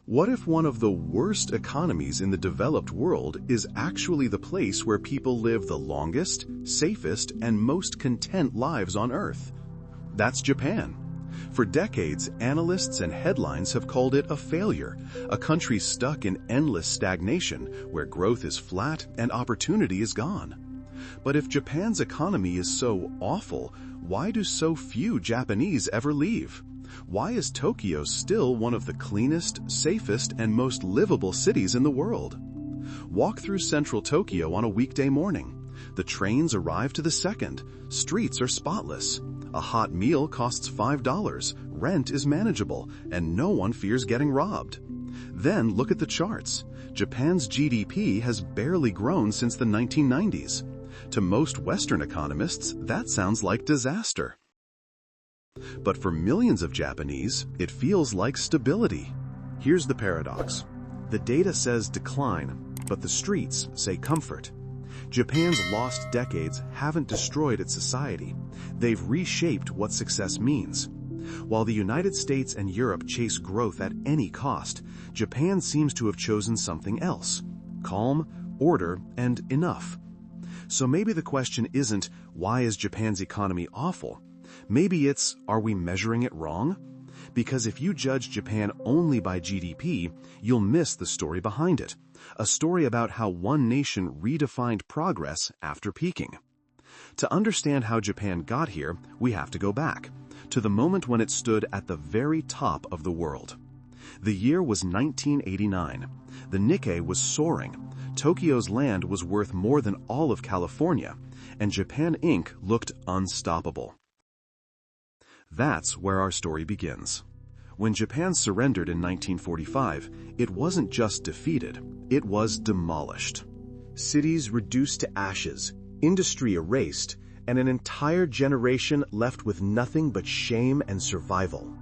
What if one of the worst economies in the developed world is actually the place where people live the longest, safest, and most content lives on Earth? That's Japan. For decades, analysts and headlines have called it a failure, a country stuck in endless stagnation where growth is flat and opportunity is gone. But if Japan's economy is so awful, why do so few Japanese ever leave? Why is Tokyo still one of the cleanest, safest, and most livable cities in the world? Walk through central Tokyo on a weekday morning. The trains arrive to the second. Streets are spotless. A hot meal costs $5, rent is manageable, and no one fears getting robbed. Then look at the charts. Japan's GDP has barely grown since the 1990s. To most Western economists, that sounds like disaster. But for millions of Japanese, it feels like stability. Here's the paradox. The data says decline, but the streets say comfort. Japan's lost decades haven't destroyed its society. They've reshaped what success means. While the United States and Europe chase growth at any cost, Japan seems to have chosen something else: calm, order, and enough. So maybe the question isn't, why is Japan's economy awful? Maybe it's, are we measuring it wrong? Because if you judge Japan only by GDP, you'll miss the story behind it. A story about how one nation redefined progress after peaking. To understand how Japan got here, we have to go back to the moment when it stood at the very top of the world. The year was 1989. The Nikkei was soaring. Tokyo's land was worth more than all of California, and Japan Inc. looked unstoppable. That's where our story begins. When Japan surrendered in 1945, it wasn't just defeated, it was demolished. Cities reduced to ashes, industry erased, and an entire generation left with nothing but shame and survival.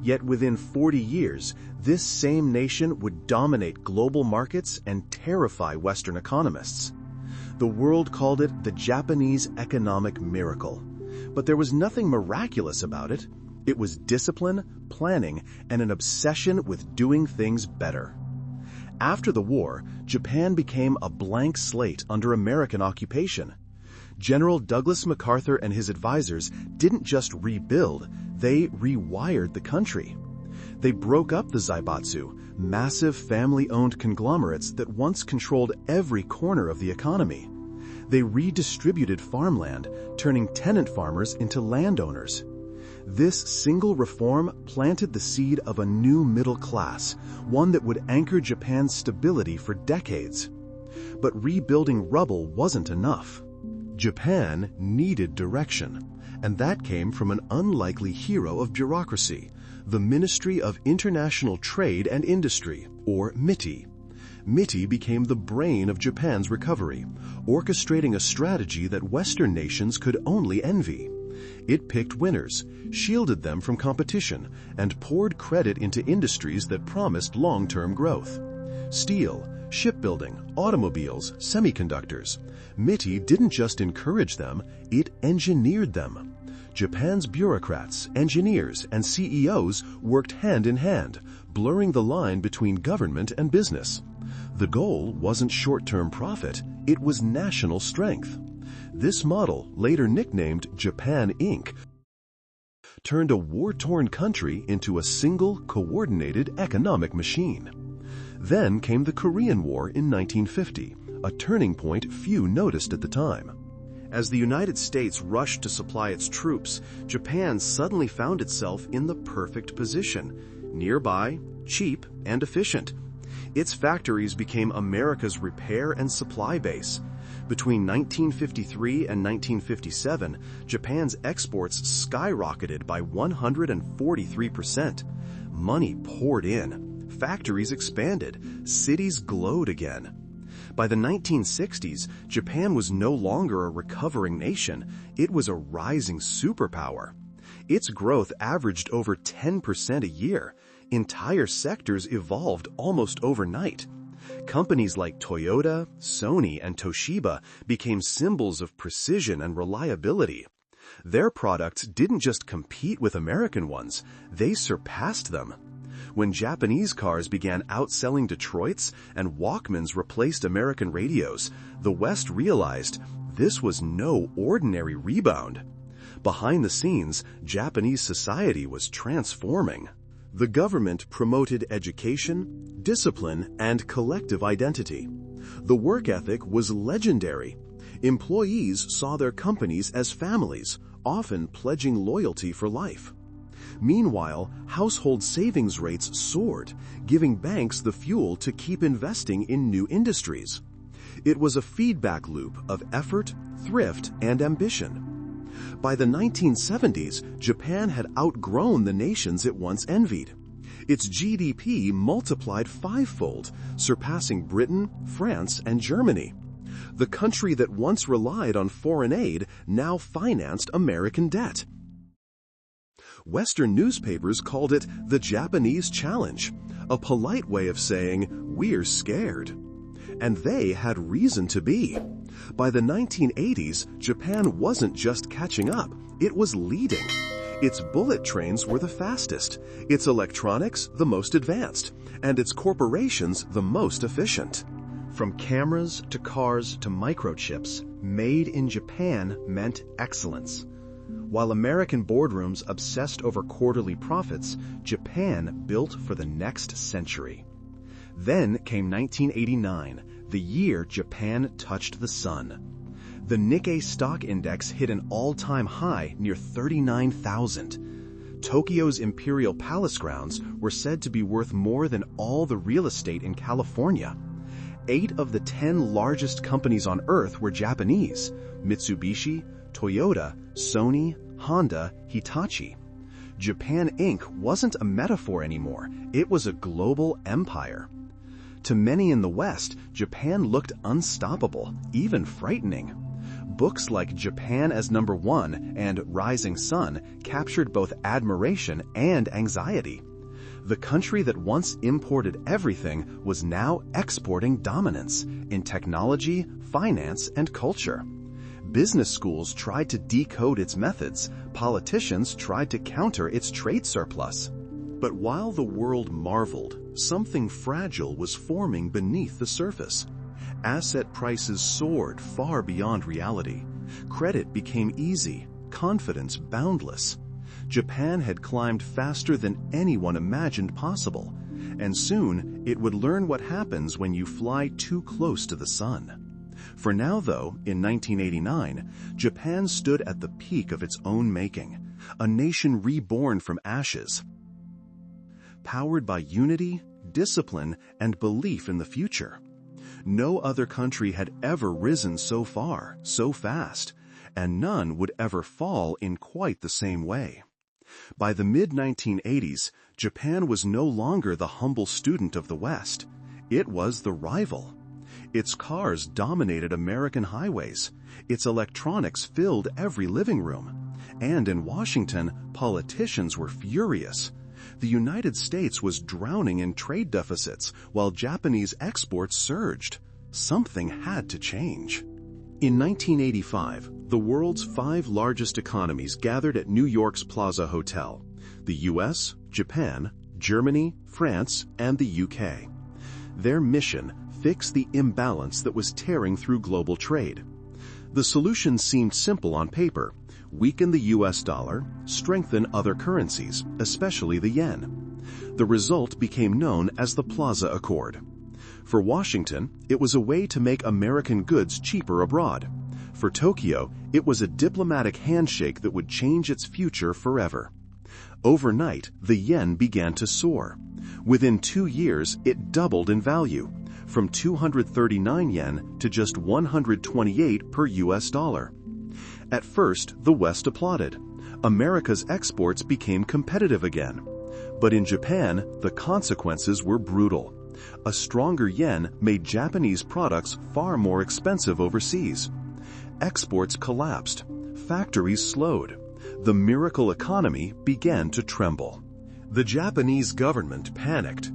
Yet within 40 years, this same nation would dominate global markets and terrify Western economists. The world called it the Japanese economic miracle. But there was nothing miraculous about it. It was discipline, planning, and an obsession with doing things better. After the war, Japan became a blank slate under American occupation. General Douglas MacArthur and his advisors didn't just rebuild, they rewired the country. They broke up the zaibatsu, massive family-owned conglomerates that once controlled every corner of the economy. They redistributed farmland, turning tenant farmers into landowners. This single reform planted the seed of a new middle class, one that would anchor Japan's stability for decades. But rebuilding rubble wasn't enough. Japan needed direction, and that came from an unlikely hero of bureaucracy, the Ministry of International Trade and Industry, or MITI. MITI became the brain of Japan's recovery, orchestrating a strategy that Western nations could only envy. It picked winners, shielded them from competition, and poured credit into industries that promised long-term growth. Steel, shipbuilding, automobiles, semiconductors. MITI didn't just encourage them, it engineered them. Japan's bureaucrats, engineers, and CEOs worked hand in hand, blurring the line between government and business. The goal wasn't short-term profit, it was national strength. This model, later nicknamed Japan Inc., turned a war-torn country into a single, coordinated economic machine. Then came the Korean War in 1950, a turning point few noticed at the time. As the United States rushed to supply its troops, Japan suddenly found itself in the perfect position: nearby, cheap, and efficient. Its factories became America's repair and supply base. Between 1953 and 1957, Japan's exports skyrocketed by 143%. Money poured in. Factories expanded. Cities glowed again. By the 1960s, Japan was no longer a recovering nation. It was a rising superpower. Its growth averaged over 10% a year. Entire sectors evolved almost overnight. Companies like Toyota, Sony, and Toshiba became symbols of precision and reliability. Their products didn't just compete with American ones, they surpassed them. When Japanese cars began outselling Detroit's and Walkmans replaced American radios, the West realized this was no ordinary rebound. Behind the scenes, Japanese society was transforming. The government promoted education, discipline, and collective identity. The work ethic was legendary. Employees saw their companies as families, often pledging loyalty for life. Meanwhile, household savings rates soared, giving banks the fuel to keep investing in new industries. It was a feedback loop of effort, thrift, and ambition. By the 1970s, Japan had outgrown the nations it once envied. Its GDP multiplied fivefold, surpassing Britain, France, and Germany. The country that once relied on foreign aid now financed American debt. Western newspapers called it the Japanese challenge, a polite way of saying, "We're scared." And they had reason to be. By the 1980s, Japan wasn't just catching up, it was leading. Its bullet trains were the fastest, its electronics the most advanced, and its corporations the most efficient. From cameras to cars to microchips, made in Japan meant excellence. While American boardrooms obsessed over quarterly profits, Japan built for the next century. Then came 1989, the year Japan touched the sun. The Nikkei stock index hit an all-time high near 39,000. Tokyo's Imperial Palace grounds were said to be worth more than all the real estate in California. 8 of the 10 largest companies on Earth were Japanese: Mitsubishi, Toyota, Sony, Honda, Hitachi. Japan Inc. wasn't a metaphor anymore, it was a global empire. To many in the West, Japan looked unstoppable, even frightening. Books like Japan as Number One and Rising Sun captured both admiration and anxiety. The country that once imported everything was now exporting dominance in technology, finance, and culture. Business schools tried to decode its methods, politicians tried to counter its trade surplus. But while the world marveled, something fragile was forming beneath the surface. Asset prices soared far beyond reality. Credit became easy, confidence boundless. Japan had climbed faster than anyone imagined possible, and soon it would learn what happens when you fly too close to the sun. For now, though, in 1989, Japan stood at the peak of its own making, a nation reborn from ashes, powered by unity, discipline, and belief in the future. No other country had ever risen so far, so fast, and none would ever fall in quite the same way. By the mid-1980s, Japan was no longer the humble student of the West. It was the rival. Its cars dominated American highways. Its electronics filled every living room. And in Washington, politicians were furious. The United States was drowning in trade deficits, while Japanese exports surged. Something had to change. In 1985, the world's 5 largest economies gathered at New York's Plaza Hotel: the US, Japan, Germany, France, and the UK. Their mission: fix the imbalance that was tearing through global trade. The solution seemed simple on paper: weaken the US dollar, strengthen other currencies, especially the yen. The result became known as the Plaza Accord. For Washington, it was a way to make American goods cheaper abroad. For Tokyo, it was a diplomatic handshake that would change its future forever. Overnight, the yen began to soar. Within 2 years, it doubled in value, from 239 yen to just 128 per US dollar. At first, the West applauded. America's exports became competitive again. But in Japan, the consequences were brutal. A stronger yen made Japanese products far more expensive overseas. Exports collapsed. Factories slowed. The miracle economy began to tremble. The Japanese government panicked.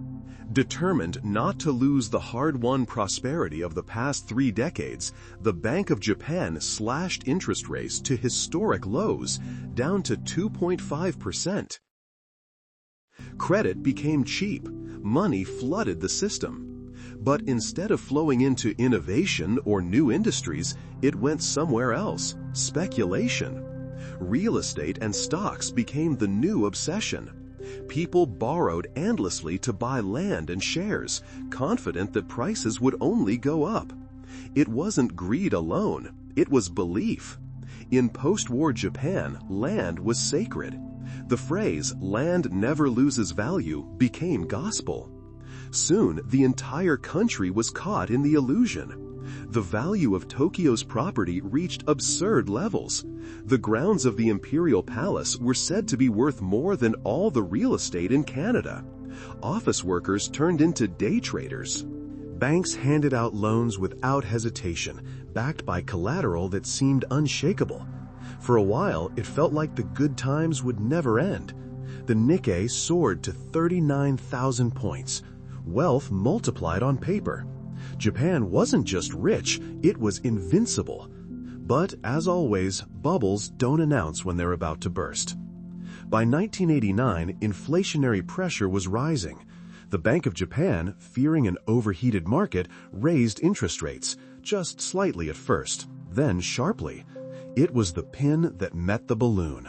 Determined not to lose the hard-won prosperity of the past 3 decades, the Bank of Japan slashed interest rates to historic lows, down to 2.5%. Credit became cheap. Money flooded the system. But instead of flowing into innovation or new industries, it went somewhere else: speculation. Real estate and stocks became the new obsession. People borrowed endlessly to buy land and shares, confident that prices would only go up. It wasn't greed alone, it was belief. In post-war Japan, land was sacred. The phrase, "land never loses value," became gospel. Soon, the entire country was caught in the illusion. The value of Tokyo's property reached absurd levels. The grounds of the Imperial Palace were said to be worth more than all the real estate in Canada. Office workers turned into day traders. Banks handed out loans without hesitation, backed by collateral that seemed unshakable. For a while, it felt like the good times would never end. The Nikkei soared to 39,000 points. Wealth multiplied on paper. Japan wasn't just rich, it was invincible. But, as always, bubbles don't announce when they're about to burst. By 1989, inflationary pressure was rising. The Bank of Japan, fearing an overheated market, raised interest rates, just slightly at first, then sharply. It was the pin that met the balloon.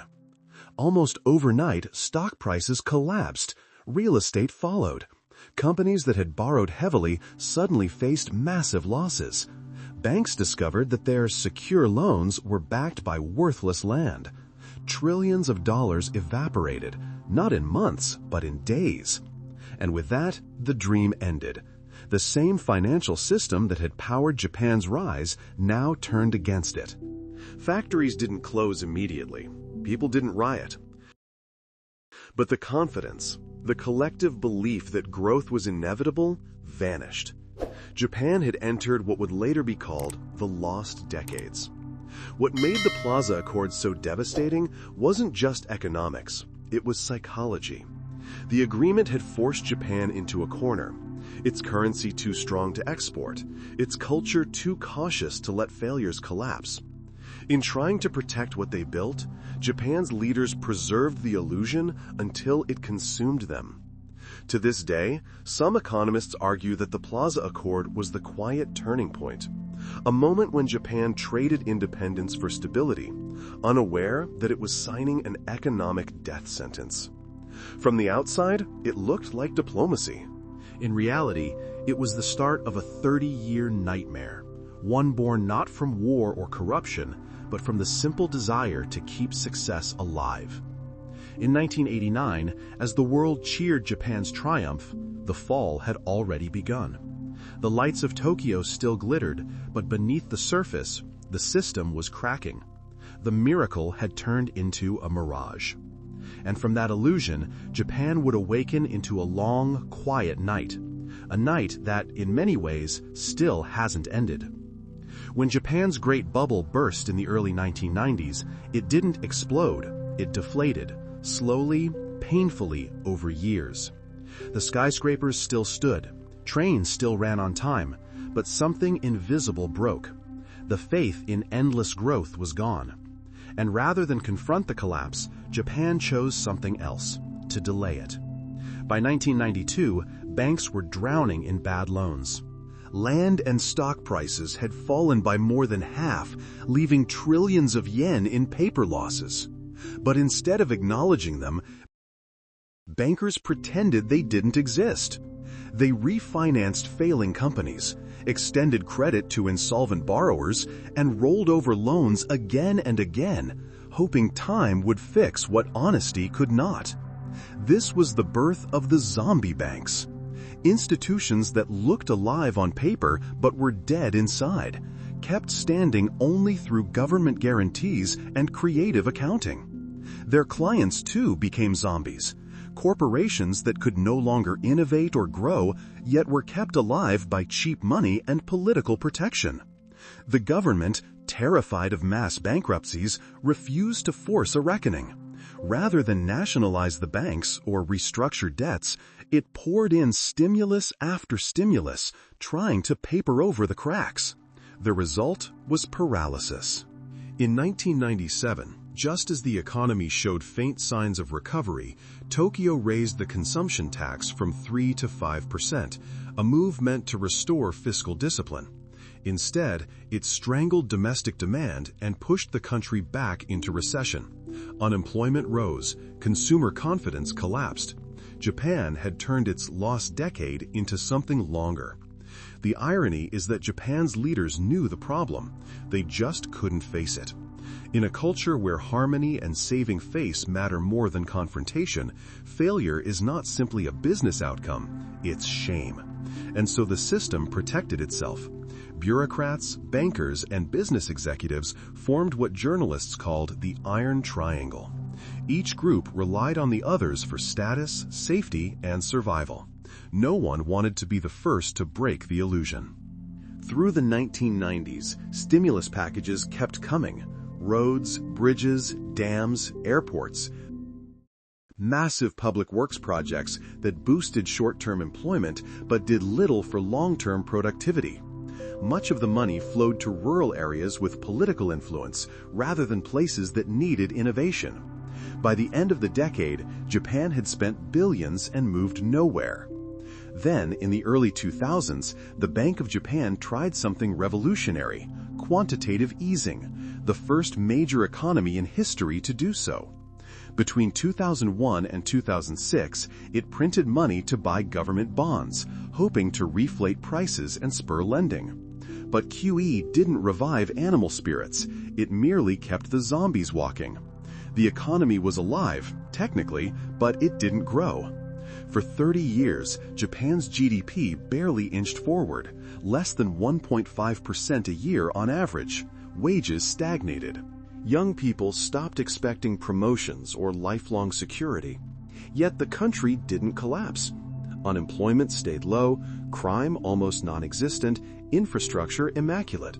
Almost overnight, stock prices collapsed. Real estate followed. Companies that had borrowed heavily suddenly faced massive losses. Banks discovered that their secure loans were backed by worthless land. Trillions of dollars evaporated, not in months, but in days. And with that, the dream ended. The same financial system that had powered Japan's rise now turned against it. Factories didn't close immediately. People didn't riot. But the confidence, the collective belief that growth was inevitable, vanished. Japan had entered what would later be called the lost decades. What made the Plaza Accord so devastating wasn't just economics, it was psychology. The agreement had forced Japan into a corner, its currency too strong to export, its culture too cautious to let failures collapse. In trying to protect what they built, Japan's leaders preserved the illusion until it consumed them. To this day, some economists argue that the Plaza Accord was the quiet turning point, a moment when Japan traded independence for stability, unaware that it was signing an economic death sentence. From the outside, it looked like diplomacy. In reality, it was the start of a 30-year nightmare, one born not from war or corruption, but from the simple desire to keep success alive. In 1989, as the world cheered Japan's triumph, the fall had already begun. The lights of Tokyo still glittered, but beneath the surface, the system was cracking. The miracle had turned into a mirage. And from that illusion, Japan would awaken into a long, quiet night. A night that, in many ways, still hasn't ended. When Japan's Great Bubble burst in the early 1990s, it didn't explode, it deflated, slowly, painfully, over years. The skyscrapers still stood, trains still ran on time, but something invisible broke. The faith in endless growth was gone. And rather than confront the collapse, Japan chose something else: to delay it. By 1992, banks were drowning in bad loans. Land and stock prices had fallen by more than half, leaving trillions of yen in paper losses. But instead of acknowledging them, bankers pretended they didn't exist. They refinanced failing companies, extended credit to insolvent borrowers, and rolled over loans again and again, hoping time would fix what honesty could not. This was the birth of the zombie banks. Institutions that looked alive on paper but were dead inside, kept standing only through government guarantees and creative accounting. Their clients, too, became zombies. Corporations that could no longer innovate or grow, yet were kept alive by cheap money and political protection. The government, terrified of mass bankruptcies, refused to force a reckoning. Rather than nationalize the banks or restructure debts, it poured in stimulus after stimulus, trying to paper over the cracks. The result was paralysis. In 1997, Just as the economy showed faint signs of recovery, Tokyo raised the consumption tax from 3 to 5%, a move meant to restore fiscal discipline. Instead, it strangled domestic demand and pushed the country back into recession. Unemployment rose, consumer confidence collapsed. Japan had turned its lost decade into something longer. The irony is that Japan's leaders knew the problem. They just couldn't face it. In a culture where harmony and saving face matter more than confrontation, failure is not simply a business outcome, it's shame. And so the system protected itself. Bureaucrats, bankers, and business executives formed what journalists called the Iron Triangle. Each group relied on the others for status, safety, and survival. No one wanted to be the first to break the illusion. Through the 1990s, stimulus packages kept coming. Roads, bridges, dams, airports. Massive public works projects that boosted short-term employment but did little for long-term productivity. Much of the money flowed to rural areas with political influence rather than places that needed innovation. By the end of the decade, Japan had spent billions and moved nowhere. Then, in the early 2000s, the Bank of Japan tried something revolutionary: quantitative easing, the first major economy in history to do so. Between 2001 and 2006, it printed money to buy government bonds, hoping to reflate prices and spur lending. But QE didn't revive animal spirits, it merely kept the zombies walking. The economy was alive, technically, but it didn't grow. For 30 years, Japan's GDP barely inched forward, less than 1.5% a year on average. Wages stagnated. Young people stopped expecting promotions or lifelong security. Yet the country didn't collapse. Unemployment stayed low, crime almost non-existent, infrastructure immaculate.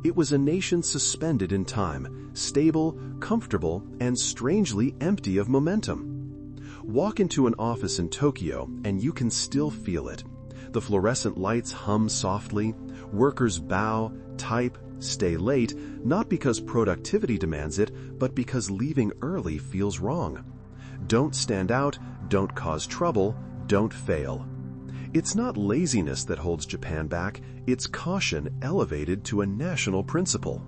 It was a nation suspended in time, stable, comfortable, and strangely empty of momentum. Walk into an office in Tokyo and you can still feel it. The fluorescent lights hum softly, workers bow, type, stay late, not because productivity demands it, but because leaving early feels wrong. Don't stand out, don't cause trouble, don't fail. It's not laziness that holds Japan back, it's caution elevated to a national principle.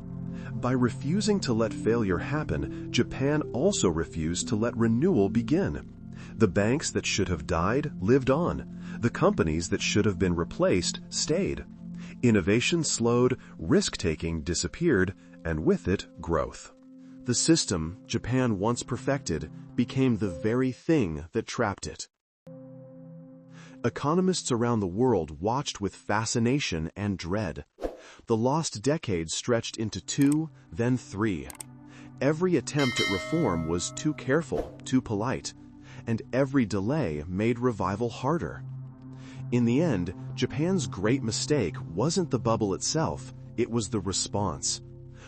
By refusing to let failure happen, Japan also refused to let renewal begin. The banks that should have died lived on. The companies that should have been replaced stayed. Innovation slowed, risk-taking disappeared, and with it, growth. The system Japan once perfected became the very thing that trapped it. Economists around the world watched with fascination and dread. The lost decades stretched into 2, then 3. Every attempt at reform was too careful, too polite, and every delay made revival harder. In the end, Japan's great mistake wasn't the bubble itself, it was the response.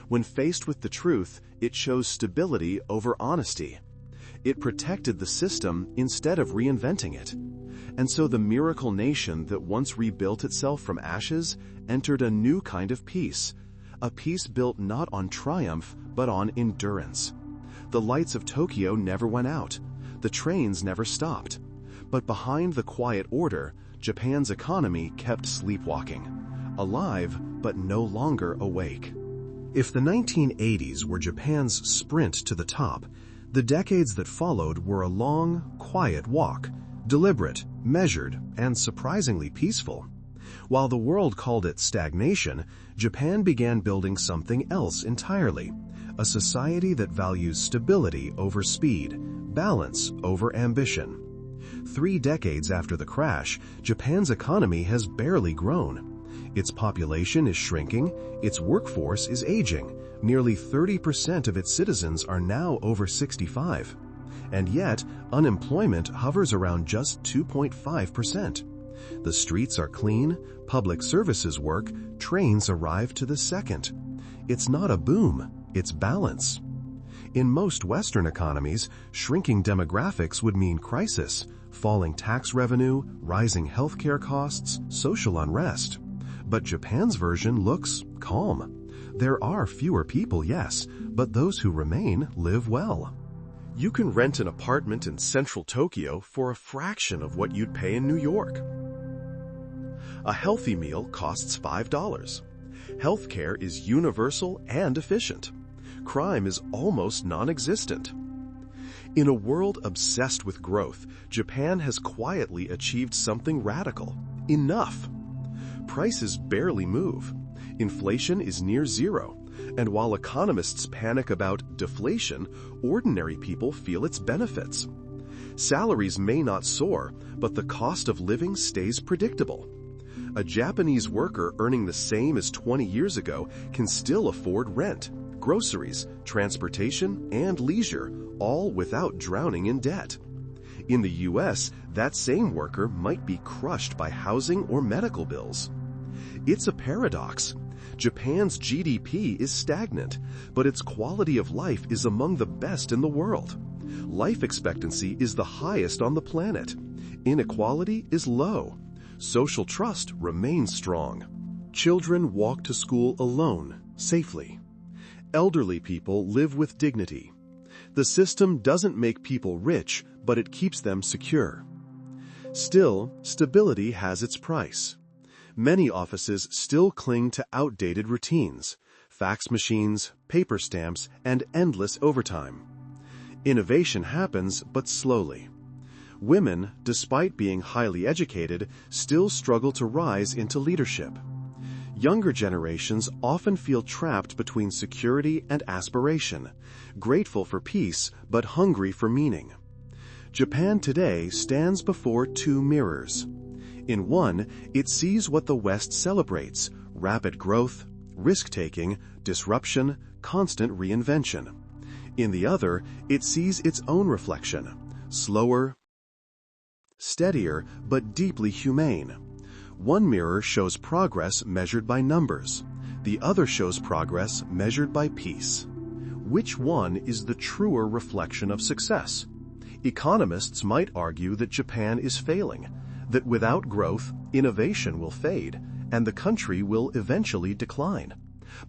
When faced with the truth, it chose stability over honesty. It protected the system instead of reinventing it. And so the miracle nation that once rebuilt itself from ashes entered a new kind of peace, a peace built not on triumph, but on endurance. The lights of Tokyo never went out. The trains never stopped. But behind the quiet order, Japan's economy kept sleepwalking, alive but no longer awake. If the 1980s were Japan's sprint to the top, the decades that followed were a long, quiet walk, deliberate, measured, and surprisingly peaceful. While the world called it stagnation, Japan began building something else entirely, a society that values stability over speed, balance over ambition. 3 decades after the crash, Japan's economy has barely grown. Its population is shrinking, its workforce is aging. Nearly 30% of its citizens are now over 65. And yet, unemployment hovers around just 2.5%. The streets are clean, public services work, trains arrive to the second. It's not a boom, it's balance. In most Western economies, shrinking demographics would mean crisis, falling tax revenue, rising healthcare costs, social unrest. But Japan's version looks calm. There are fewer people, yes, but those who remain live well. You can rent an apartment in central Tokyo for a fraction of what you'd pay in New York. A healthy meal costs $5. Healthcare is universal and efficient. Crime is almost non-existent. In a world obsessed with growth, Japan has quietly achieved something radical: enough. Prices barely move. Inflation is near zero. And while economists panic about deflation, ordinary people feel its benefits. Salaries may not soar, but the cost of living stays predictable. A Japanese worker earning the same as 20 years ago can still afford rent, groceries, transportation, and leisure, all without drowning in debt. In the US, that same worker might be crushed by housing or medical bills. It's a paradox. Japan's GDP is stagnant, but its quality of life is among the best in the world. Life expectancy is the highest on the planet. Inequality is low. Social trust remains strong. Children walk to school alone, safely. Elderly people live with dignity. The system doesn't make people rich, but it keeps them secure. Still, stability has its price. Many offices still cling to outdated routines, fax machines, paper stamps, and endless overtime. Innovation happens, but slowly. Women, despite being highly educated, still struggle to rise into leadership. Younger generations often feel trapped between security and aspiration, grateful for peace but hungry for meaning. Japan today stands before two mirrors. In one, it sees what the West celebrates: rapid growth, risk-taking, disruption, constant reinvention. In the other, it sees its own reflection: slower, steadier, but deeply humane. One mirror shows progress measured by numbers. The other shows progress measured by peace. Which one is the truer reflection of success? Economists might argue that Japan is failing, that without growth, innovation will fade, and the country will eventually decline.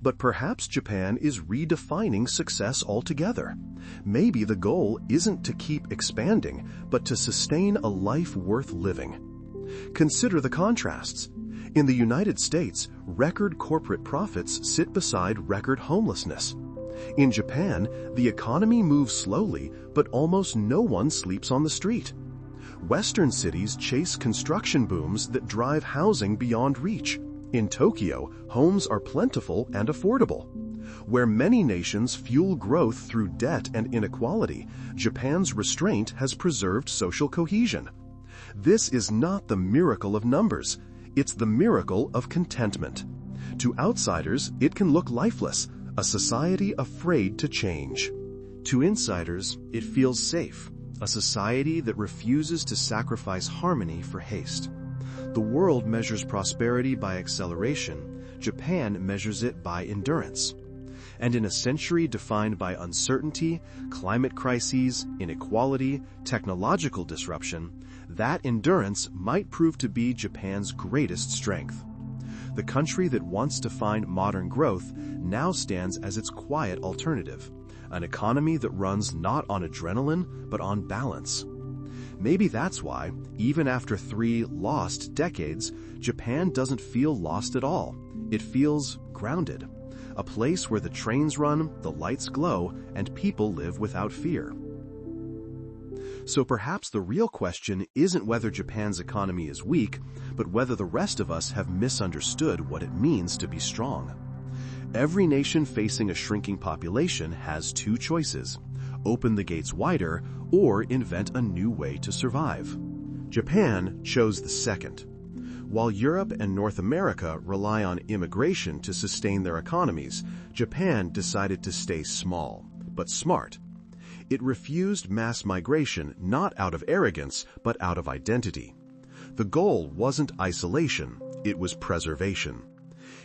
But perhaps Japan is redefining success altogether. Maybe the goal isn't to keep expanding, but to sustain a life worth living. Consider the contrasts. In the United States, record corporate profits sit beside record homelessness. In Japan, the economy moves slowly, but almost no one sleeps on the street. Western cities chase construction booms that drive housing beyond reach. In Tokyo, homes are plentiful and affordable. Where many nations fuel growth through debt and inequality, Japan's restraint has preserved social cohesion. This is not the miracle of numbers, it's the miracle of contentment. To outsiders, it can look lifeless, a society afraid to change. To insiders, it feels safe, a society that refuses to sacrifice harmony for haste. The world measures prosperity by acceleration. Japan measures it by endurance. And in a century defined by uncertainty, climate crises, inequality, technological disruption, that endurance might prove to be Japan's greatest strength. The country that wants to find modern growth now stands as its quiet alternative, an economy that runs not on adrenaline, but on balance. Maybe that's why, even after 3 lost decades, Japan doesn't feel lost at all. It feels grounded, a place where the trains run, the lights glow, and people live without fear. So perhaps the real question isn't whether Japan's economy is weak, but whether the rest of us have misunderstood what it means to be strong. Every nation facing a shrinking population has 2 choices: open the gates wider or invent a new way to survive. Japan chose the second. While Europe and North America rely on immigration to sustain their economies, Japan decided to stay small, but smart. It refused mass migration not out of arrogance, but out of identity. The goal wasn't isolation, it was preservation.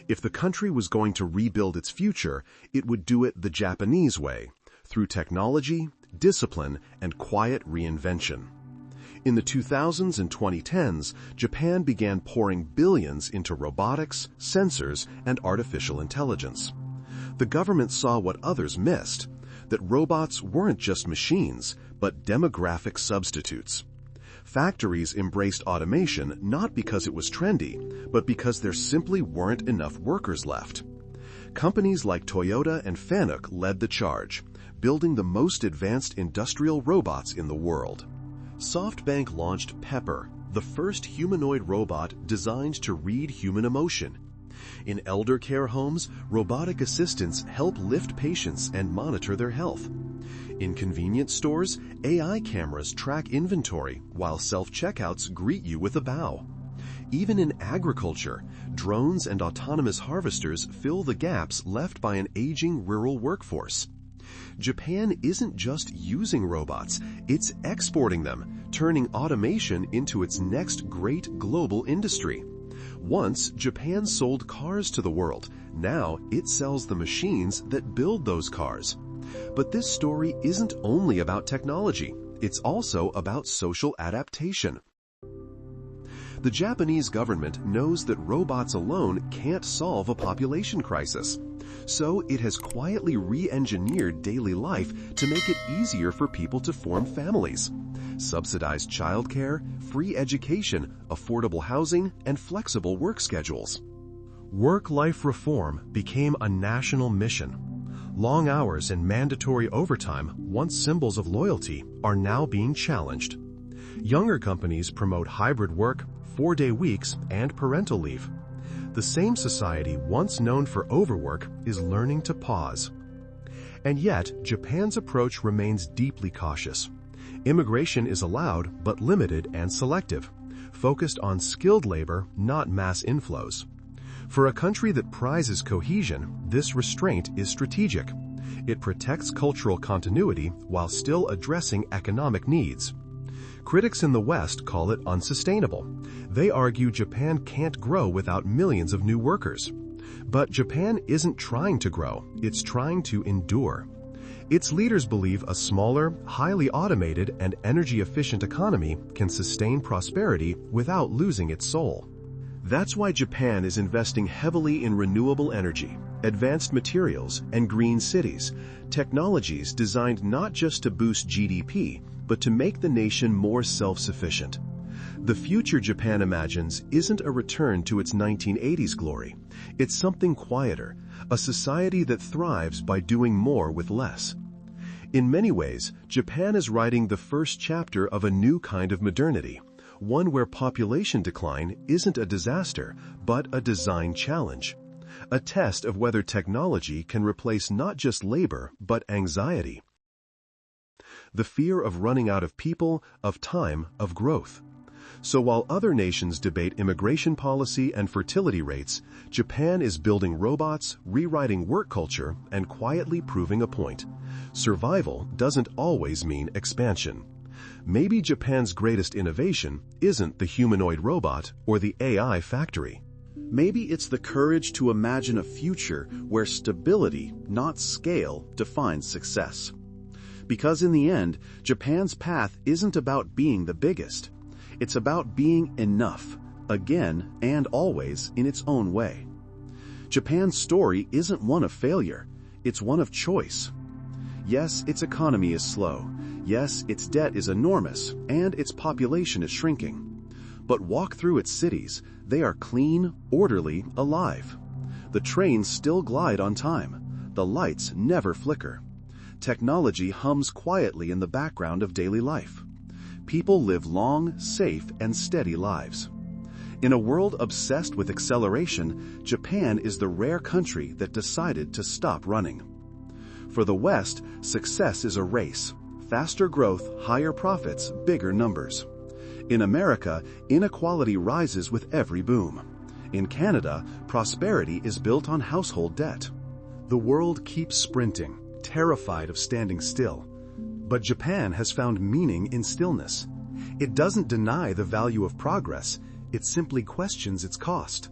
If the country was going to rebuild its future, it would do it the Japanese way, through technology, discipline, and quiet reinvention. In the 2000s and 2010s, Japan began pouring billions into robotics, sensors, and artificial intelligence. The government saw what others missed, that robots weren't just machines, but demographic substitutes. Factories embraced automation not because it was trendy, but because there simply weren't enough workers left. Companies like Toyota and Fanuc led the charge, building the most advanced industrial robots in the world. SoftBank launched Pepper, the first humanoid robot designed to read human emotion. In elder care homes, robotic assistants help lift patients and monitor their health. In convenience stores, AI cameras track inventory while self-checkouts greet you with a bow. Even in agriculture, drones and autonomous harvesters fill the gaps left by an aging rural workforce. Japan isn't just using robots, it's exporting them, turning automation into its next great global industry. Once, Japan sold cars to the world. Now, it sells the machines that build those cars. But this story isn't only about technology. It's also about social adaptation. The Japanese government knows that robots alone can't solve a population crisis. So it has quietly re-engineered daily life to make it easier for people to form families. Subsidized childcare, free education, affordable housing, and flexible work schedules. Work-life reform became a national mission. Long hours and mandatory overtime, once symbols of loyalty, are now being challenged. Younger companies promote hybrid work, 4-day weeks, and parental leave. The same society once known for overwork is learning to pause. And yet, Japan's approach remains deeply cautious. Immigration is allowed, but limited and selective, focused on skilled labor, not mass inflows. For a country that prizes cohesion, this restraint is strategic. It protects cultural continuity while still addressing economic needs. Critics in the West call it unsustainable. They argue Japan can't grow without millions of new workers. But Japan isn't trying to grow, it's trying to endure. Its leaders believe a smaller, highly automated, and energy-efficient economy can sustain prosperity without losing its soul. That's why Japan is investing heavily in renewable energy, advanced materials, and green cities, technologies designed not just to boost GDP, but to make the nation more self-sufficient. The future Japan imagines isn't a return to its 1980s glory. It's something quieter, a society that thrives by doing more with less. In many ways, Japan is writing the first chapter of a new kind of modernity, one where population decline isn't a disaster, but a design challenge, a test of whether technology can replace not just labor, but anxiety. The fear of running out of people, of time, of growth. So while other nations debate immigration policy and fertility rates, Japan is building robots, rewriting work culture, and quietly proving a point. Survival doesn't always mean expansion. Maybe Japan's greatest innovation isn't the humanoid robot or the AI factory. Maybe it's the courage to imagine a future where stability, not scale, defines success. Because in the end, Japan's path isn't about being the biggest. It's about being enough, again and always in its own way. Japan's story isn't one of failure, it's one of choice. Yes, its economy is slow. Yes, its debt is enormous, and its population is shrinking. But walk through its cities, they are clean, orderly, alive. The trains still glide on time. The lights never flicker. Technology hums quietly in the background of daily life. People live long, safe, and steady lives. In a world obsessed with acceleration, Japan is the rare country that decided to stop running. For the West, success is a race. Faster growth, higher profits, bigger numbers. In America, inequality rises with every boom. In Canada, prosperity is built on household debt. The world keeps sprinting, terrified of standing still. But Japan has found meaning in stillness. It doesn't deny the value of progress, it simply questions its cost.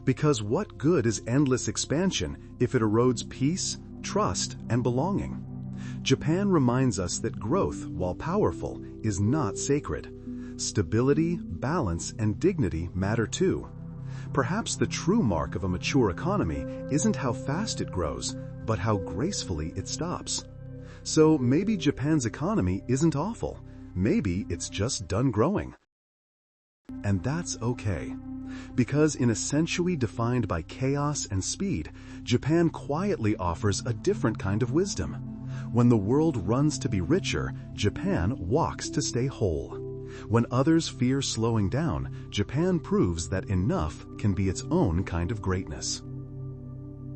Because what good is endless expansion if it erodes peace, trust, and belonging? Japan reminds us that growth, while powerful, is not sacred. Stability, balance, and dignity matter too. Perhaps the true mark of a mature economy isn't how fast it grows, but how gracefully it stops. So maybe Japan's economy isn't awful. Maybe it's just done growing. And that's okay. Because in a century defined by chaos and speed, Japan quietly offers a different kind of wisdom. When the world runs to be richer, Japan walks to stay whole. When others fear slowing down, Japan proves that enough can be its own kind of greatness.